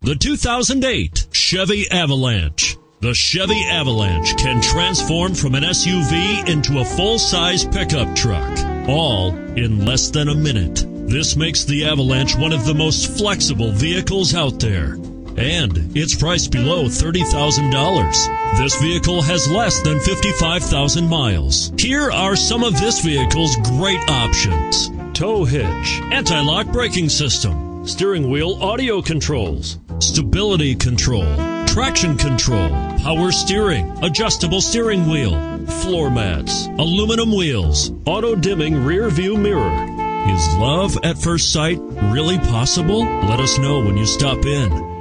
The 2008 Chevy Avalanche. The Chevy Avalanche can transform from an SUV into a full-size pickup truck, all in less than a minute. This makes the Avalanche one of the most flexible vehicles out there. And it's priced below $30,000. This vehicle has less than 55,000 miles. Here are some of this vehicle's great options: tow hitch, anti-lock braking system, steering wheel audio controls, stability control, traction control, power steering, adjustable steering wheel, floor mats, aluminum wheels, auto-dimming rear view mirror. Is love at first sight really possible? Let us know when you stop in.